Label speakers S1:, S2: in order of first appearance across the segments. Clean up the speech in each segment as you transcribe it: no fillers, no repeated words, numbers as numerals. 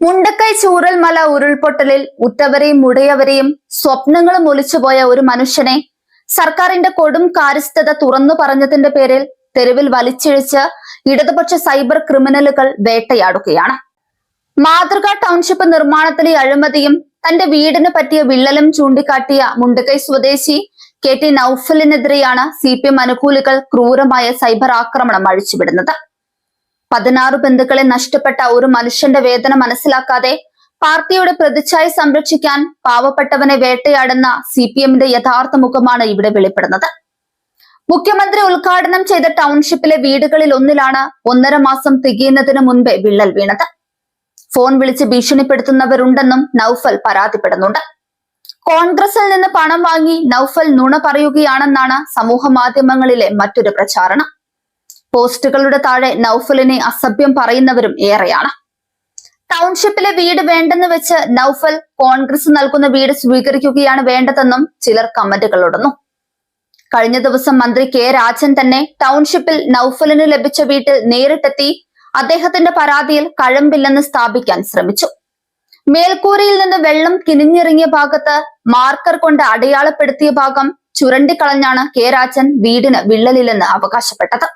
S1: മുണ്ടക്കൈ ചൂരൽമല ഉരുൾപൊട്ടലിൽ ഉറ്റവരെയും ഉടയവരെയും സ്വപ്നങ്ങളും ഒലിച്ചുപോയ ഒരു മനുഷ്യനെ സർക്കാരിന്റെ കൊടും കാര്യസ്ഥത തുറന്നു പറഞ്ഞതിന്റെ പേരിൽ തെരുവിൽ വലിച്ചിഴിച്ച് ഇടതുപക്ഷ സൈബർ ക്രിമിനലുകൾ വേട്ടയാടുകയാണ്. മാതൃക ടൗൺഷിപ്പ് നിർമ്മാണത്തിലെ അഴിമതിയും തന്റെ വീടിന് പറ്റിയ വിള്ളലും ചൂണ്ടിക്കാട്ടിയ മുണ്ടക്കൈ സ്വദേശി KT നൌഫലിനെതിരെയാണ് CPM അനുകൂലികൾ ക്രൂരമായ സൈബർ ആക്രമണം അഴിച്ചുവിടുന്നത്. 16 ബന്ധുക്കളെ നഷ്ടപ്പെട്ട ഒരു മനുഷ്യന്റെ വേദന മനസ്സിലാക്കാതെ പാർട്ടിയുടെ പ്രതിച്ഛായ സംരക്ഷിക്കാൻ പാവപ്പെട്ടവനെ വേട്ടയാടുന്ന CPMന്റെ യഥാർത്ഥ മുഖമാണ് ഇവിടെ വെളിപ്പെടുന്നത്. മുഖ്യമന്ത്രി ഉദ്ഘാടനം ചെയ്ത ടൗൺഷിപ്പിലെ വീടുകളിൽ ഒന്നിലാണ് 1.5 മാസം തികയുന്നതിന് മുൻപേ വിള്ളൽ വീണത്. ഫോൺ വിളിച്ച് ഭീഷണിപ്പെടുത്തുന്നവരുണ്ടെന്നും നൌഫൽ പരാതിപ്പെടുന്നുണ്ട്. കോൺഗ്രസിൽ നിന്ന് പണം വാങ്ങി നൌഫൽ നുണ പറയുകയാണെന്നാണ് സമൂഹ മാധ്യമങ്ങളിലെ മറ്റൊരു പ്രചാരണം. പോസ്റ്റുകളുടെ താഴെ നൌഫലിനെ അസഭ്യം പറയുന്നവരും ഏറെയാണ്. ടൗൺഷിപ്പിലെ വീട് വേണ്ടെന്ന് വെച്ച് നൌഫൽ കോൺഗ്രസ് നൽകുന്ന വീട് സ്വീകരിക്കുകയാണ് വേണ്ടതെന്നും ചിലർ കമന്റുകൾ ഇടുന്നു. കഴിഞ്ഞ ദിവസം മന്ത്രി K രാജൻ തന്നെ ടൗൺഷിപ്പിൽ നൌഫലിന് ലഭിച്ച വീട്ടിൽ നേരിട്ടെത്തി അദ്ദേഹത്തിന്റെ പരാതിയിൽ കഴമ്പില്ലെന്ന് സ്ഥാപിക്കാൻ ശ്രമിച്ചു. മേൽക്കൂരയിൽ നിന്ന് വെള്ളം കിനിഞ്ഞിറങ്ങിയ ഭാഗത്ത് മാർക്കർ കൊണ്ട് അടയാളപ്പെടുത്തിയ ഭാഗം ചുരണ്ടിക്കളഞ്ഞാണ് K രാജൻ വീടിന് വിള്ളലില്ലെന്ന് അവകാശപ്പെട്ടത്.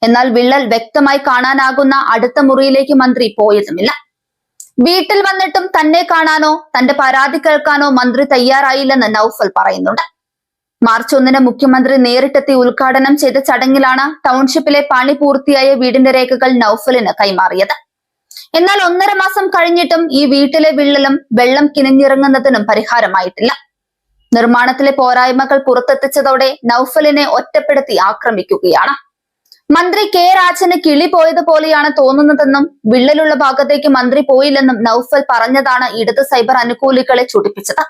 S1: എന്നാൽ വിള്ളൽ വ്യക്തമായി കാണാനാകുന്ന അടുത്ത മുറിയിലേക്ക് മന്ത്രി പോയതുമില്ല. വീട്ടിൽ വന്നിട്ടും തന്നെ കാണാനോ തന്റെ പരാതി കേൾക്കാനോ മന്ത്രി തയ്യാറായില്ലെന്ന് നൌഫൽ പറയുന്നുണ്ട്. മാർച്ച് 1-ന് മുഖ്യമന്ത്രി നേരിട്ടെത്തി ഉദ്ഘാടനം ചെയ്ത ചടങ്ങിലാണ് ടൗൺഷിപ്പിലെ പണി പൂർത്തിയായ വീടിന്റെ രേഖകൾ നൌഫലിന് കൈമാറിയത്. എന്നാൽ 1.5 മാസം കഴിഞ്ഞിട്ടും ഈ വീട്ടിലെ വിള്ളലും വെള്ളം കിനിഞ്ഞിറങ്ങുന്നതിനും പരിഹാരമായിട്ടില്ല. നിർമ്മാണത്തിലെ പോരായ്മകൾ പുറത്തെത്തിച്ചതോടെ നൌഫലിനെ ഒറ്റപ്പെടുത്തി ആക്രമിക്കുകയാണ്. മന്ത്രി K രാജന് കിളി പോയതുപോലെയാണ് തോന്നുന്നതെന്നും വിള്ളലുള്ള ഭാഗത്തേക്ക് മന്ത്രി പോയില്ലെന്നും നൌഫൽ പറഞ്ഞതാണ് ഇടത് സൈബർ അനുകൂലികളെ ചൊടിപ്പിച്ചത്.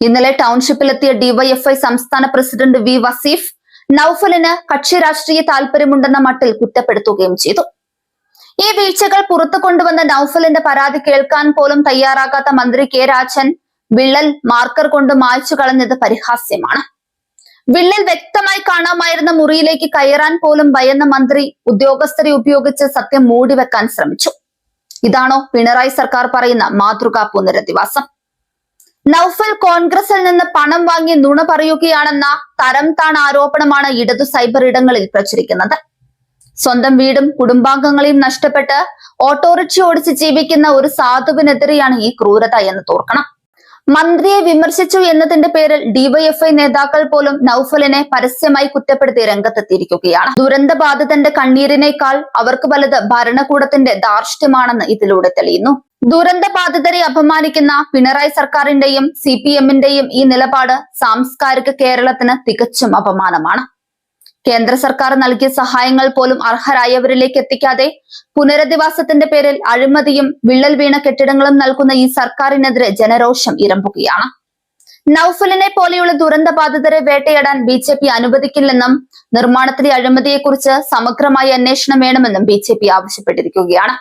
S1: ഇന്നലെ ടൗൺഷിപ്പിലെത്തിയ DYFI സംസ്ഥാന പ്രസിഡന്റ് V വസീഫ് നൌഫലിന് കക്ഷി രാഷ്ട്രീയ താല്പര്യമുണ്ടെന്ന മട്ടിൽ കുറ്റപ്പെടുത്തുകയും ചെയ്തു. ഈ വീഴ്ചകൾ പുറത്തു കൊണ്ടുവന്ന നൌഫലിന്റെ പരാതി കേൾക്കാൻ പോലും തയ്യാറാകാത്ത മന്ത്രി K രാജൻ വിള്ളൽ മാർക്കർ കൊണ്ട് മായ്ച്ചു കളഞ്ഞത് പരിഹാസ്യമാണ്. വിള്ളൽ വ്യക്തമായി കാണാമായിരുന്ന മുറിയിലേക്ക് കയറാൻ പോലും ഭയന്ന മന്ത്രി ഉദ്യോഗസ്ഥരെ ഉപയോഗിച്ച് സത്യം മൂടിവെക്കാൻ ശ്രമിച്ചു. ഇതാണോ പിണറായി സർക്കാർ പറയുന്ന മാതൃകാ പുനരധിവാസം? നൌഫൽ കോൺഗ്രസിൽ നിന്ന് പണം വാങ്ങി നുണ പറയുകയാണെന്ന തരം താണ ആരോപണമാണ് ഇടതു സൈബർ ഇടങ്ങളിൽ പ്രചരിക്കുന്നത്. സ്വന്തം വീടും കുടുംബാംഗങ്ങളെയും നഷ്ടപ്പെട്ട് ഓട്ടോറിക്ഷ ഓടിച്ച് ജീവിക്കുന്ന ഒരു സാധുവിനെതിരെയാണ് ഈ ക്രൂരത എന്ന് തോർക്കണം. മന്ത്രിയെ വിമർശിച്ചു എന്നതിന്റെ പേരിൽ DYFI നേതാക്കൾ പോലും നൌഫലിനെ പരസ്യമായി കുറ്റപ്പെടുത്തി രംഗത്തെത്തിയിരിക്കുകയാണ്. ദുരന്തബാധിതന്റെ കണ്ണീരിനേക്കാൾ അവർക്ക് വലുത് ഭരണകൂടത്തിന്റെ ധാർഷ്ട്യമാണെന്ന് ഇതിലൂടെ തെളിയുന്നു. ദുരന്തബാധിതരെ അപമാനിക്കുന്ന പിണറായി സർക്കാരിന്റെയും CPMന്റെയും ഈ നിലപാട് സാംസ്കാരിക കേരളത്തിന് തികച്ചും അപമാനമാണ്. കേന്ദ്ര സർക്കാർ നൽകിയ സഹായങ്ങൾ പോലും അർഹരായവരിലേക്ക് എത്തിക്കാതെ പുനരധിവാസത്തിന്റെ പേരിൽ അഴിമതിയും വിള്ളൽ വീണ കെട്ടിടങ്ങളും നൽകുന്ന ഈ സർക്കാരിനെതിരെ ജനരോഷം ഇരമ്പുകയാണ്. നൌഫലിനെ പോലെയുള്ള ദുരന്തബാധിതരെ വേട്ടയാടാൻ BJP അനുവദിക്കില്ലെന്നും നിർമ്മാണത്തിലെ അഴിമതിയെക്കുറിച്ച് സമഗ്രമായ അന്വേഷണം വേണമെന്നും BJP ആവശ്യപ്പെട്ടിരിക്കുകയാണ്.